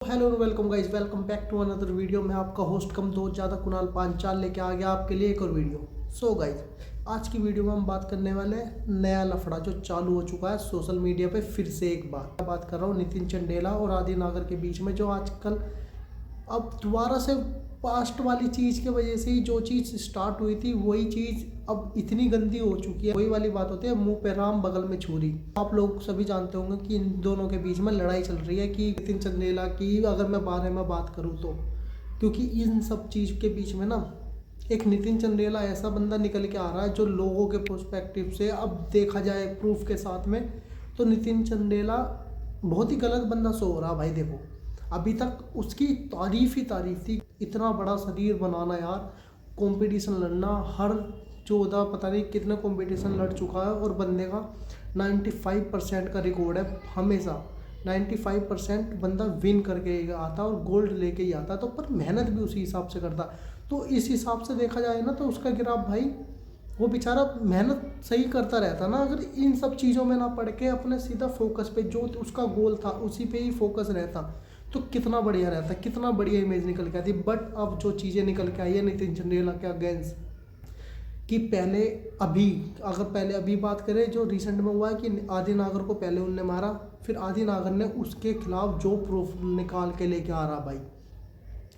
Hello welcome guys, welcome back to another video. मैं आपका host कम दो ज़्यादा कुणाल पांचाल लेके आ गया आपके लिए एक और वीडियो। गाइस, आज की वीडियो में हम बात करने वाले हैं नया लफड़ा जो चालू हो चुका है सोशल मीडिया पे फिर से एक बार। मैं बात कर रहा हूँ नितिन चंदेला और आदि नागर के बीच में, जो आजकल अब दोबारा से पास्ट वाली चीज़ की वजह से ही जो चीज़ स्टार्ट हुई थी वही चीज़ अब इतनी गंदी हो चुकी है। वही वाली बात होती है, मुंह पे राम बगल में छुरी। आप लोग सभी जानते होंगे कि इन दोनों के बीच में लड़ाई चल रही है कि नितिन चंदेला की अगर मैं बारे में बात करूँ तो, क्योंकि इन सब चीज़ के बीच में ना एक नितिन चंदेला ऐसा बंदा निकल के आ रहा है जो लोगों के पर्सपेक्टिव से अब देखा जाए प्रूफ के साथ में, तो नितिन चंदेला बहुत ही गलत बंदा शो हो रहा। भाई देखो, अभी तक उसकी तारीफ ही तारीफ थी। इतना बड़ा शरीर बनाना यार, कंपटीशन लड़ना, हर 14 पता नहीं कितने कंपटीशन लड़ चुका है और बंदे का 95% का रिकॉर्ड है। हमेशा 95% बंदा विन करके आता और गोल्ड लेके ही आता, तो पर मेहनत भी उसी हिसाब से करता। तो इस हिसाब से देखा जाए ना तो उसका गिराव भाई, वो बेचारा मेहनत सही करता रहता ना, अगर इन सब चीज़ों में ना पड़ के अपने सीधा फोकस पे जो उसका गोल था उसी पे ही फोकस रहता तो कितना बढ़िया रहता, कितना बढ़िया इमेज निकल के आती। बट अब जो चीज़ें निकल के आई है नितिन चंदेला के अगेंस्ट, कि पहले अभी बात करें जो रिसेंट में हुआ है कि आदि नागर को पहले उनने मारा, फिर आदि नागर ने उसके खिलाफ जो प्रूफ निकाल के लेके आ रहा भाई,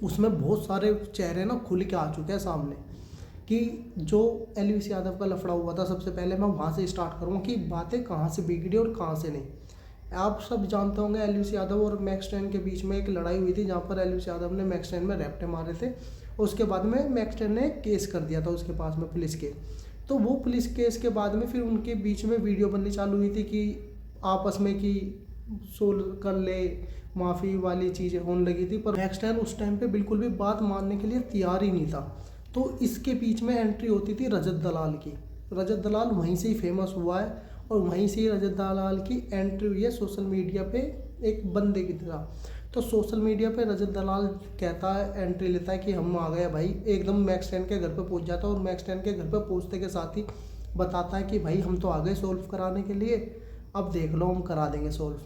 उसमें बहुत सारे चेहरे ना खुल के आ चुके हैं सामने। कि जो एलवीसी यादव का लफड़ा हुआ था, सबसे पहले मैं वहाँ से स्टार्ट करूँगा कि बातें कहाँ से बिगड़ी और कहाँ से नहीं। आप सब जानते होंगे एलवीसी यादव और मैक्स टेन के बीच में एक लड़ाई हुई थी, जहाँ पर एलवीसी यादव ने मैक्स टेन में रैप्टे मारे थे। उसके बाद में मैक्स टेन ने केस कर दिया था उसके पास में, पुलिस के। तो वो पुलिस केस के बाद में फिर उनके बीच में वीडियो बननी चालू हुई थी कि आपस में कि सोल कर ले, माफ़ी वाली चीज़ें होने लगी थी। पर मैक्स टेन उस टाइम पे बिल्कुल भी बात मानने के लिए तैयार ही नहीं था। तो इसके बीच में एंट्री होती थी रजत दलाल की। रजत दलाल वहीं से ही फेमस हुआ है और वहीं से ही रजत दलाल की एंट्री हुई है सोशल मीडिया पे एक बंदे की तरह। तो सोशल मीडिया पे रजत दलाल कहता है, एंट्री लेता है कि हम आ गए भाई, एकदम मैक्स टेन के घर पे पहुंच जाता है और मैक्स टेन के घर पे पहुंचते के साथ ही बताता है कि भाई हम तो आ गए सॉल्व कराने के लिए, अब देख लो हम करा देंगे सॉल्व।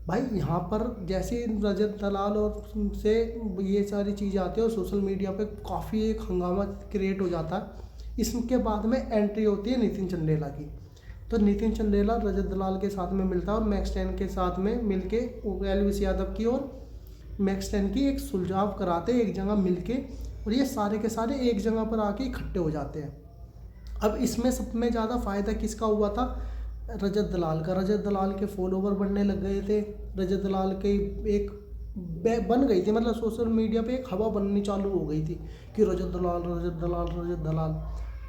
भाई यहाँ पर जैसे रजत दलाल और से ये सारी चीज़ें आती है और सोशल मीडिया पे काफ़ी एक हंगामा क्रिएट हो जाता है। इसके बाद में एंट्री होती है नितिन चंदेला की। तो नितिन चंदेला रजत दलाल के साथ में मिलता है और मैक्स टेन के साथ में मिलके एलवीसी यादव की और मैक्स टेन की एक सुलझाव कराते हैं एक जगह मिलके, और ये सारे के सारे एक जगह पर आके इकट्ठे हो जाते हैं। अब इसमें सब में ज़्यादा फ़ायदा किसका हुआ था? रजत दलाल का। रजत दलाल के फॉलोवर बढ़ने लग गए थे, रजत दलाल के एक बन गई थी, मतलब सोशल मीडिया पे एक हवा बननी चालू हो गई थी कि रजत दलाल रजत दलाल रजत दलाल।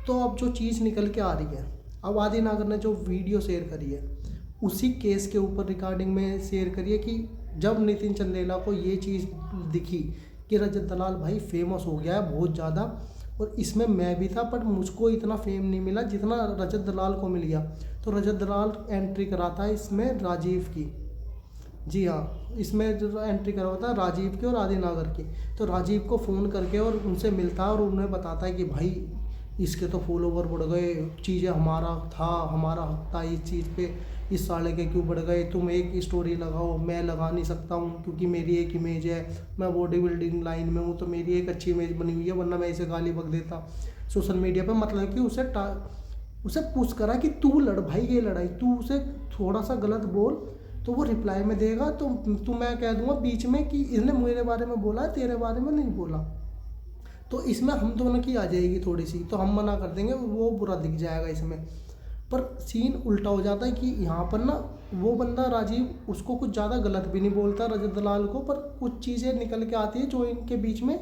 तो अब जो चीज़ निकल के आ रही है, अब आदि नागर ने जो वीडियो शेयर करी है उसी केस के ऊपर रिकॉर्डिंग में शेयर करी है कि जब नितिन चंदेला को ये चीज़ दिखी कि रजत दलाल भाई फेमस हो गया है बहुत ज़्यादा, और इसमें मैं भी था पर मुझको इतना फेम नहीं मिला जितना रजत दलाल को मिल गया। तो रजत दलाल एंट्री कराता है इसमें राजीव की। जी हाँ, इसमें जो एंट्री करवाता है राजीव की और आदि नागर की। तो राजीव को फ़ोन करके और उनसे मिलता है और उन्हें बताता है कि भाई इसके तो फॉलोवर बढ़ गए, चीज़ें हमारा हक था इस चीज़ पे, इस साले के क्यों बढ़ गए, तुम एक स्टोरी लगाओ, मैं लगा नहीं सकता हूँ क्योंकि मेरी एक इमेज है, मैं बॉडी बिल्डिंग लाइन में हूँ तो मेरी एक अच्छी इमेज बनी हुई है, वरना मैं इसे गाली बक देता सोशल मीडिया पे। मतलब कि उसे पुश करा कि तू लड़ भाई ये लड़ाई, तू उसे थोड़ा सा गलत बोल तो वो रिप्लाई में देगा, तो मैं कह दूंगा बीच में कि इसने मेरे बारे में बोला तेरे बारे में नहीं बोला, तो इसमें हम दोनों की आ जाएगी थोड़ी सी, तो हम मना कर देंगे, वो बुरा दिख जाएगा इसमें। पर सीन उल्टा हो जाता है कि यहाँ पर ना वो बंदा राजीव उसको कुछ ज़्यादा गलत भी नहीं बोलता रजत दलाल को, पर कुछ चीज़ें निकल के आती है जो इनके बीच में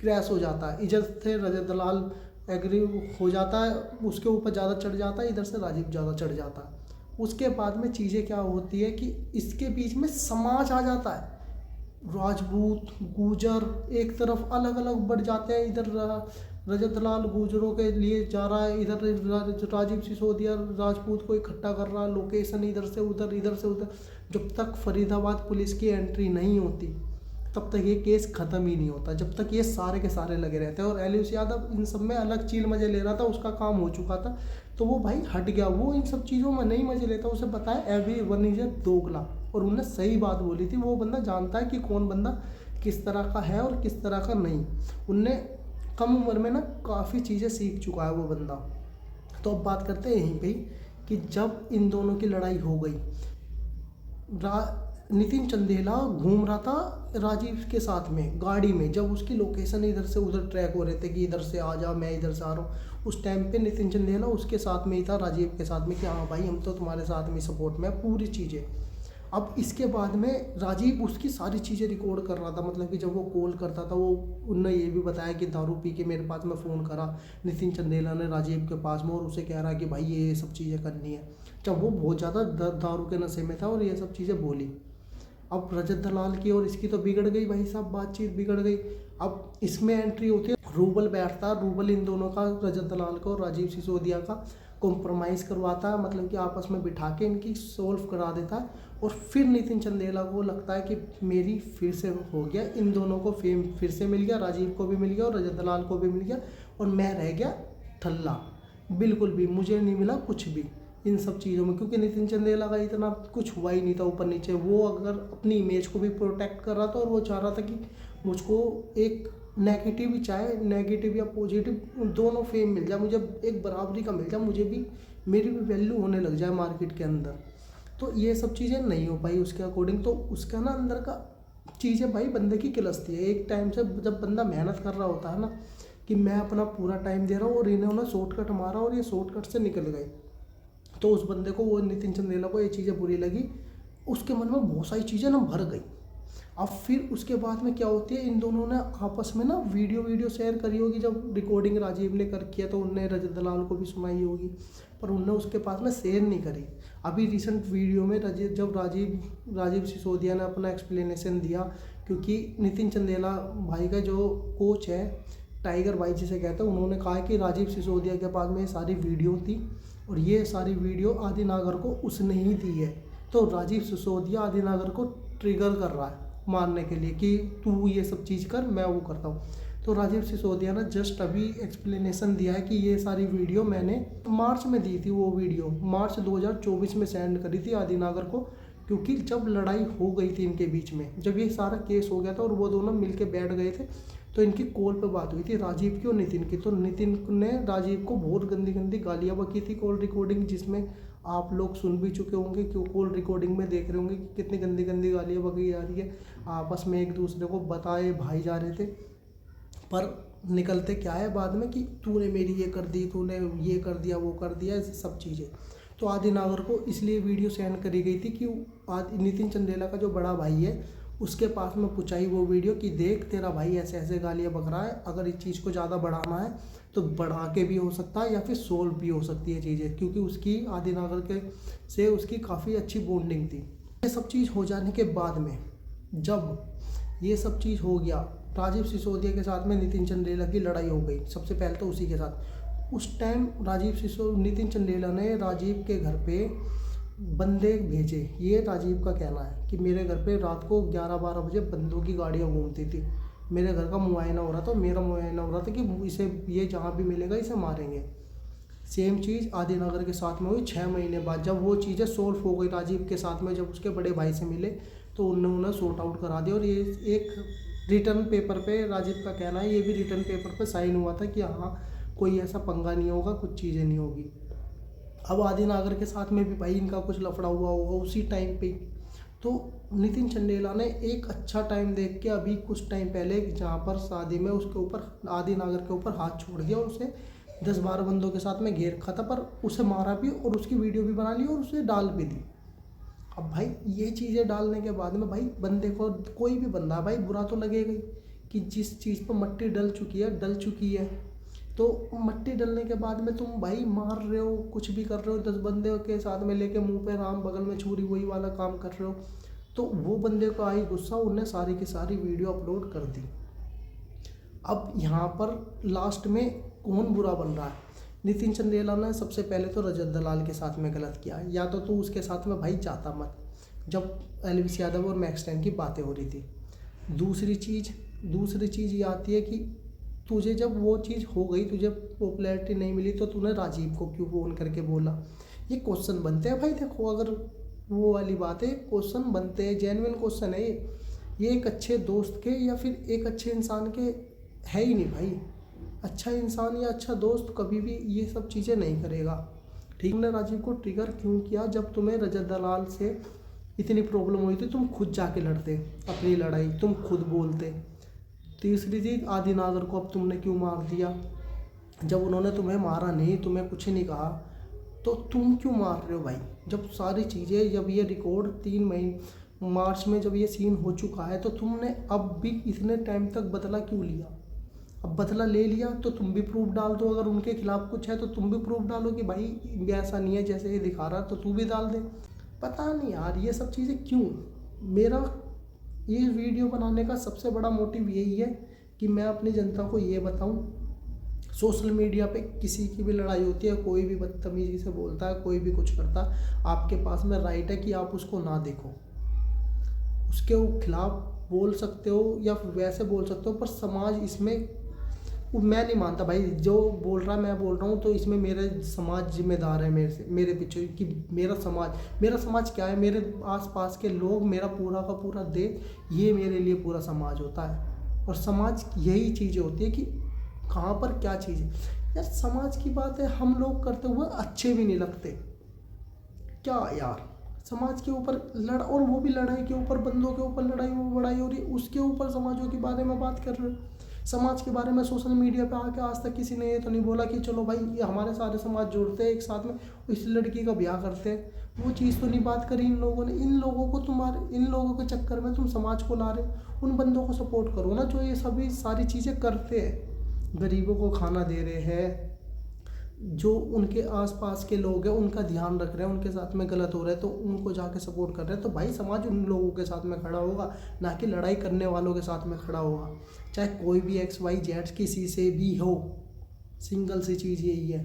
क्रैश हो जाता है। इधर से रजत दलाल एग्री हो जाता है, उसके ऊपर ज़्यादा चढ़ जाता है, इधर से राजीव ज़्यादा चढ़ जाता है। उसके बाद में चीज़ें क्या होती है कि इसके बीच में समाज आ जाता है, राजपूत गुजर एक तरफ अलग अलग बढ़ जाते हैं। इधर रजत दलाल गुजरों के लिए जा रहा है, इधर राजीव सिसोदिया राजपूत को इकट्ठा कर रहा है, लोकेशन इधर से उधर इधर से उधर। जब तक फरीदाबाद पुलिस की एंट्री नहीं होती तब तक ये केस ख़त्म ही नहीं होता, जब तक ये सारे के सारे लगे रहते हैं। और एलवीसी यादव इन सब में अलग चील मज़े ले रहा था, उसका काम हो चुका था तो वो भाई हट गया, वो इन सब चीज़ों में नहीं मज़े लेता। उसे बताया एवरी वन इज ए दोगला, और उन्होंने सही बात बोली थी। वो बंदा जानता है कि कौन बंदा किस तरह का है और किस तरह का नहीं। उनने कम उम्र में ना काफ़ी चीज़ें सीख चुका है वो बंदा। तो अब बात करते हैं यहीं पे कि जब इन दोनों की लड़ाई हो गई, नितिन चंदेला घूम रहा था राजीव के साथ में गाड़ी में, जब उसकी लोकेशन इधर से उधर ट्रैक हो रहे थे कि इधर से आ जा, मैं इधर से आ रहा हूँ, उस टाइम पे नितिन चंदेला उसके साथ में ही था, राजीव के साथ में, कि हाँ भाई हम तो तुम्हारे साथ में सपोर्ट में पूरी चीज़ें। अब इसके बाद में राजीव उसकी सारी चीज़ें रिकॉर्ड कर रहा था, मतलब कि जब वो कॉल करता था वो उनने ये भी बताया कि दारू पी के मेरे पास में फ़ोन करा नितिन चंदेला ने राजीव के पास में, और उसे कह रहा है कि भाई ये सब चीज़ें करनी है, जब वो बहुत ज़्यादा दारू के नशे में था और ये सब चीज़ें बोली। अब रजत दलाल की और इसकी तो बिगड़ गई भाई साहब, बातचीत बिगड़ गई। अब इसमें एंट्री होती है, रूबल बैठता, रूबल इन दोनों का, रजत दलाल का और राजीव सिसोदिया का कॉम्प्रोमाइज़ करवाता है, मतलब कि आपस में बिठा के इनकी सोल्व करा देता है। और फिर नितिन चंदेला को लगता है कि मेरी फिर से हो गया, इन दोनों को फेम फिर से मिल गया, राजीव को भी मिल गया और रजत दलाल को भी मिल गया, और मैं रह गया ठल्ला, बिल्कुल भी मुझे नहीं मिला कुछ भी इन सब चीज़ों में, क्योंकि नितिन चंदेला का इतना कुछ हुआ ही नहीं था ऊपर नीचे। वो अगर अपनी इमेज को भी प्रोटेक्ट कर रहा था और वो चाह रहा था कि मुझको एक नेगेटिव ही, चाहे नेगेटिव या पॉजिटिव दोनों फेम मिल जाए, मुझे एक बराबरी का मिल जाए, मुझे भी मेरी भी वैल्यू होने लग जाए मार्केट के अंदर। तो ये सब चीज़ें नहीं हो पाई उसके अकॉर्डिंग। तो उसका ना अंदर का चीज़ें भाई बंदे की किलसती है। एक टाइम से जब बंदा मेहनत कर रहा होता है ना कि मैं अपना पूरा टाइम दे रहा हूँ और इन्होंने शॉर्टकट मारा और ये शॉर्टकट से निकल गए, तो उस बंदे को, वो नितिन चंदेला को ये चीज़ें बुरी लगी, उसके मन में बहुत सारी चीज़ें ना भर गई। अब फिर उसके बाद में क्या होती है, इन दोनों ने आपस में ना वीडियो शेयर करी होगी, जब रिकॉर्डिंग राजीव ने कर किया तो उनने रजत दलाल को भी सुनाई होगी, पर उनने उसके पास में शेयर नहीं करी। अभी रिसेंट वीडियो में जब राजीव सिसोदिया ने अपना एक्सप्लेनेशन दिया, क्योंकि नितिन चंदेला भाई का जो कोच है, टाइगर भाई जिसे कहते हैं, उन्होंने कहा कि राजीव सिसोदिया के पास में ये सारी वीडियो थी और ये सारी वीडियो आदिनागर को उसने ही दी है। तो राजीव सिसोदिया आदिनागर को ट्रिगर कर रहा है मारने के लिए कि तू ये सब चीज़ कर, मैं वो करता हूँ। तो राजीव सिसोदिया ने जस्ट अभी एक्सप्लेनेशन दिया है कि ये सारी वीडियो मैंने मार्च में दी थी, वो वीडियो मार्च 2024 में सेंड करी थी आदिनागर को, क्योंकि जब लड़ाई हो गई थी इनके बीच में, जब ये सारा केस हो गया था और वो दोनों मिल के बैठ गए थे, तो इनकी कॉल पे बात हुई थी राजीव की और नितिन की। तो नितिन ने राजीव को बहुत गंदी गंदी गालियाँ बकी थी, कॉल रिकॉर्डिंग जिसमें आप लोग सुन भी चुके होंगे, क्यों कॉल रिकॉर्डिंग में देख रहे होंगे कि कितनी गंदी गंदी गालियाँ बकी जा रही है, आपस में एक दूसरे को बताए भाई जा रहे थे। पर निकलते क्या है बाद में कि तूने मेरी ये कर दी, तूने ये कर दिया, वो कर दिया, सब चीज़ें। तो आदिनागर को इसलिए वीडियो सेंड करी गई थी कि नितिन चंदेला का जो बड़ा भाई है उसके पास में पहुँचाई वो वीडियो कि देख तेरा भाई ऐसे ऐसे गालियाँ बक रहा है, अगर इस चीज़ को ज़्यादा बढ़ाना है तो बढ़ा के भी हो सकता है या फिर सोल्व भी हो सकती है चीज़ें, क्योंकि उसकी आदिनागर के से उसकी काफ़ी अच्छी बॉन्डिंग थी। ये सब चीज़ हो जाने के बाद में, जब ये सब चीज़ हो गया, राजीव सिसोदिया के साथ में नितिन चंदेला की लड़ाई हो गई, सबसे पहले तो उसी के साथ। उस टाइम नितिन चंदेला ने राजीव के घर पे बंदे भेजे, ये राजीव का कहना है कि मेरे घर पे रात को 11-12 बजे बंदों की गाड़ियाँ घूमती थी, मेरे घर का मुआयना हो रहा था, मेरा मुआयना हो रहा था कि इसे, ये जहाँ भी मिलेगा इसे मारेंगे। सेम चीज़ आदिनागर के साथ में हुई 6 महीने बाद, जब वो चीज़ें सोल्व हो गई राजीव के साथ में, जब उसके बड़े भाई से मिले तो उन्होंने सॉर्ट आउट करा दिया। और ये एक रिटर्न पेपर पे, राजीव का कहना है, ये भी रिटर्न पेपर पे साइन हुआ था कि हाँ कोई ऐसा पंगा नहीं होगा, कुछ चीज़ें नहीं होगी। अब आदिनागर के साथ में भी भाई इनका कुछ लफड़ा हुआ होगा उसी टाइम पे। तो नितिन चंदेला ने एक अच्छा टाइम देख के अभी कुछ टाइम पहले जहाँ पर शादी में उसके ऊपर आदिनागर के ऊपर हाथ छोड़ दिया और उसे 10-12 बंदों के साथ में घेर रखा था, पर उसे मारा भी और उसकी वीडियो भी बना ली और उसे डाल भी दी। अब भाई ये चीज़ें डालने के बाद में भाई बंदे को, कोई भी बंदा भाई बुरा तो लगेगा ही कि जिस चीज़ पर मट्टी डल चुकी है। तो मट्टी डलने के बाद में तुम भाई मार रहे हो, कुछ भी कर रहे हो, 10 बंदे के साथ में लेके मुंह पे राम बगल में छुरी, वही वाला काम कर रहे हो। तो वो बंदे को आई गुस्सा, उनने सारी की सारी वीडियो अपलोड कर दी। अब यहाँ पर लास्ट में कौन बुरा बन रहा है? नितिन चंदेला ने सबसे पहले तो रजत दलाल के साथ में गलत किया, या तो तू उसके साथ में भाई जाता मत जब एलवीस यादव और मैक्स टाइम की बातें हो रही थी। दूसरी चीज़ ये आती है कि तुझे जब वो चीज़ हो गई, तुझे पॉपुलैरिटी नहीं मिली, तो तूने राजीव को क्यों फ़ोन करके बोला? ये क्वेश्चन बनते हैं भाई। देखो, अगर वो वाली बात है, क्वेश्चन बनते हैं, जेन्युइन क्वेश्चन है ये ये एक अच्छे दोस्त के या फिर एक अच्छे इंसान के है ही नहीं भाई। अच्छा इंसान या अच्छा दोस्त कभी भी ये सब चीज़ें नहीं करेगा। ठीक, हमने राजीव को ट्रिगर क्यों किया? जब तुम्हें रजत दलाल से इतनी प्रॉब्लम हुई थी, तुम खुद जाके लड़ते अपनी लड़ाई, तुम खुद बोलते। तीसरी चीज़, आदि नागर को अब तुमने क्यों मार दिया? जब उन्होंने तुम्हें मारा नहीं, तुम्हें कुछ नहीं कहा, तो तुम क्यों मार रहे हो भाई? जब सारी चीज़ें, जब ये रिकॉर्ड 3 महीने मार्च में जब ये सीन हो चुका है, तो तुमने अब भी इतने टाइम तक बदला क्यों लिया? अब बदला ले लिया तो तुम भी प्रूफ डाल दो। अगर उनके खिलाफ कुछ है तो तुम भी प्रूफ डालो कि भाई ऐसा नहीं है जैसे ये दिखा रहा, तो तू भी डाल दे। पता नहीं यार ये सब चीज़ें क्यों। मेरा ये वीडियो बनाने का सबसे बड़ा मोटिव यही है कि मैं अपनी जनता को ये बताऊं, सोशल मीडिया पे किसी की भी लड़ाई होती है, कोई भी बदतमीजी से बोलता है, कोई भी कुछ करता है, आपके पास में राइट है कि आप उसको ना देखो, उसके खिलाफ बोल सकते हो या वैसे बोल सकते हो, पर समाज इसमें, मैं नहीं मानता भाई जो बोल रहा है मैं बोल रहा हूँ, तो इसमें मेरे समाज जिम्मेदार है मेरे पीछे कि मेरा समाज क्या है? मेरे आसपास के लोग, मेरा पूरा का पूरा देश, ये मेरे लिए पूरा समाज होता है। और समाज यही चीज़ें होती है कि कहाँ पर क्या चीज़ है यार। समाज की बात है, हम लोग करते हुए अच्छे भी नहीं लगते क्या यार? समाज के ऊपर और वो भी लड़ाई के ऊपर, बंदों के ऊपर लड़ाई हो रही, उसके ऊपर समाजों के बारे में बात कर रहे हो। समाज के बारे में सोशल मीडिया पे आके आज तक किसी ने ये तो नहीं बोला कि चलो भाई ये हमारे सारे समाज जोड़ते हैं एक साथ में, इस लड़की का ब्याह करते हैं। वो चीज़ तो नहीं बात करी इन लोगों ने। इन लोगों के चक्कर में तुम समाज को ला रहे हो। उन बंदों को सपोर्ट करो ना जो ये सभी सारी चीज़ें करते हैं, गरीबों को खाना दे रहे हैं, जो उनके आसपास के लोग हैं उनका ध्यान रख रहे हैं, उनके साथ में गलत हो रहा है तो उनको जाके सपोर्ट कर रहे हैं। तो भाई समाज उन लोगों के साथ में खड़ा होगा, ना कि लड़ाई करने वालों के साथ में खड़ा होगा। चाहे कोई भी XYZ किसी से भी हो, सिंगल सी चीज़ यही है।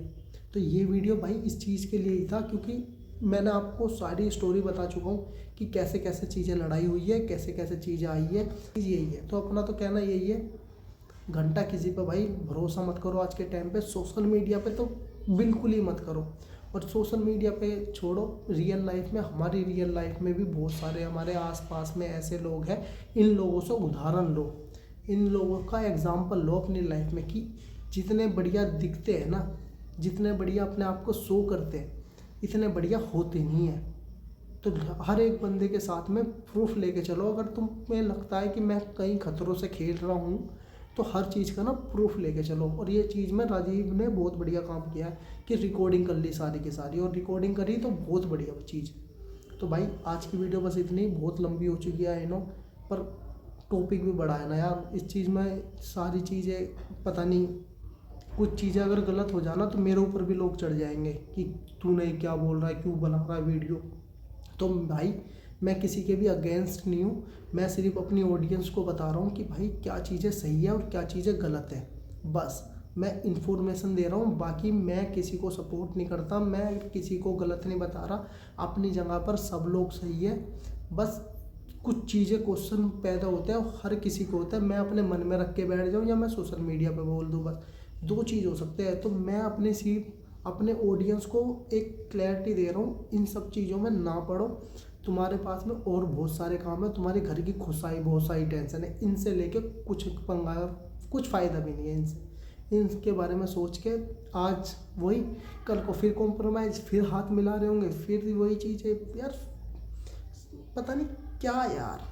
तो ये वीडियो भाई इस चीज़ के लिए ही था, क्योंकि मैंने आपको सारी स्टोरी बता चुका हूँ कि कैसे कैसे चीज़ें लड़ाई हुई है, कैसे कैसे चीज़ें आई है, यही है। तो अपना तो कहना यही है, घंटा किसी पे भाई भरोसा मत करो आज के टाइम पे। सोशल मीडिया पे तो बिल्कुल ही मत करो। और सोशल मीडिया पे छोड़ो, रियल लाइफ में, हमारी रियल लाइफ में भी बहुत सारे हमारे आसपास में ऐसे लोग हैं। इन लोगों से उदाहरण लो, इन लोगों का एग्जाम्पल लो अपनी लाइफ में कि जितने बढ़िया दिखते हैं ना, जितने बढ़िया अपने आप को शो करते हैं, इतने बढ़िया होते नहीं हैं। तो हर एक बंदे के साथ में प्रूफ लेके चलो। अगर तुम्हें लगता है कि मैं कई खतरों से खेल रहा हूँ, तो हर चीज़ का ना प्रूफ लेके चलो। और ये चीज़ में राजीव ने बहुत बढ़िया काम किया है कि रिकॉर्डिंग कर ली सारी की सारी, और रिकॉर्डिंग करी तो बहुत बढ़िया चीज़। तो भाई आज की वीडियो बस इतनी, बहुत लंबी हो चुकी है नो, पर टॉपिक भी बड़ा है ना यार। इस चीज़ में सारी चीज़ें पता नहीं, कुछ चीज़ें अगर गलत हो जाना तो मेरे ऊपर भी लोग चढ़ जाएंगे कि तूने क्या बोल रहा है, क्यों बना रहा है वीडियो। तो भाई मैं किसी के भी अगेंस्ट नहीं हूँ, मैं सिर्फ अपनी ऑडियंस को बता रहा हूँ कि भाई क्या चीज़ें सही है और क्या चीज़ें गलत है। बस मैं इन्फॉर्मेशन दे रहा हूँ, बाकी मैं किसी को सपोर्ट नहीं करता, मैं किसी को गलत नहीं बता रहा। अपनी जगह पर सब लोग सही है। बस कुछ चीज़ें क्वेश्चन पैदा होते हैं, हर किसी को होता है। मैं अपने मन में रख के बैठ जाऊँ या मैं सोशल मीडिया पर बोल दूँ, बस 2 चीज़ हो सकते हैं। तो मैं अपने ऑडियंस को एक क्लैरिटी दे रहा हूँ, इन सब चीज़ों में ना पड़ो। तुम्हारे पास में और बहुत सारे काम है, तुम्हारे घर की खुशाई बहुत सारी टेंशन है, इनसे लेके कुछ पंगा, कुछ फ़ायदा भी नहीं है इनसे। इनके बारे में सोच के आज वही, कल को फिर कॉम्प्रोमाइज़, फिर हाथ मिला रहे होंगे, फिर वही चीज़ है यार। पता नहीं क्या यार,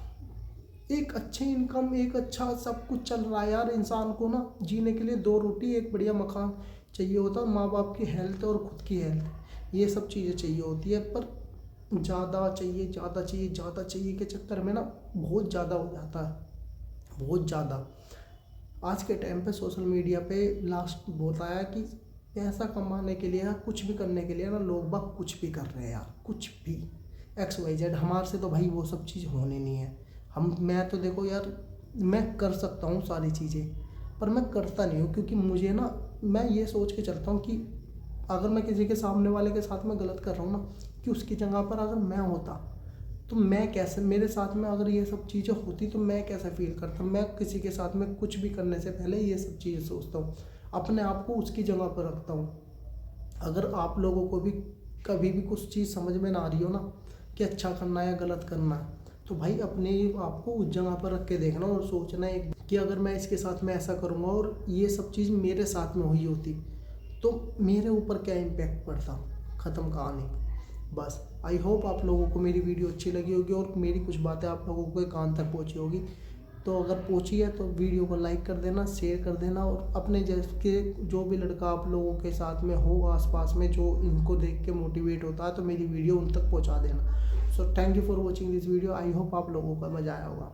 एक अच्छी इनकम, एक अच्छा सब कुछ चल रहा है यार। इंसान को ना जीने के लिए 2 रोटी, एक बढ़िया मकान चाहिए होता है, माँ बाप की हेल्थ और ख़ुद की हेल्थ, ये सब चीज़ें चाहिए होती है। पर ज़्यादा चाहिए के चक्कर में ना बहुत ज़्यादा हो जाता है, बहुत ज़्यादा। आज के टाइम पे सोशल मीडिया पे लास्ट बोलता है कि पैसा कमाने के लिए या कुछ भी करने के लिए ना लोग बाग कुछ भी कर रहे हैं यार, कुछ भी XYZ। हमारे से तो भाई वो सब चीज़ होनी नहीं है। मैं तो देखो यार, मैं कर सकता हूँ सारी चीज़ें, पर मैं करता नहीं हूँ, क्योंकि मुझे ना, मैं ये सोच के चलता हूँ कि अगर मैं किसी के सामने वाले के साथ में गलत कर रहा हूँ ना, कि उसकी जगह पर अगर मैं होता तो मैं कैसे, मेरे साथ में अगर ये सब चीज़ें होती तो मैं कैसे फील करता। मैं किसी के साथ में कुछ भी करने से पहले ये सब चीज़ें सोचता हूँ, अपने आप को उसकी जगह पर रखता हूँ। अगर आप लोगों को भी कभी भी कुछ चीज़ समझ में ना आ रही हो ना कि अच्छा करना है या गलत करना है, तो भाई अपने आपको उस जगह पर रख के देखना और सोचना है कि अगर मैं इसके साथ में ऐसा करूँगा और ये सब चीज़ मेरे साथ में हुई होती तो मेरे ऊपर क्या इम्पैक्ट पड़ता। ख़त्म कहानी। बस आई होप आप लोगों को मेरी वीडियो अच्छी लगी होगी और मेरी कुछ बातें आप लोगों को कान तक पहुँची होगी। तो अगर पहुँची है तो वीडियो को लाइक कर देना, शेयर कर देना और अपने जैसे जो भी लड़का आप लोगों के साथ में हो आसपास में जो इनको देख के मोटिवेट होता है तो मेरी वीडियो उन तक पहुँचा देना। So thank you for watching this video. I hope आप लोगों को मज़ा आया होगा।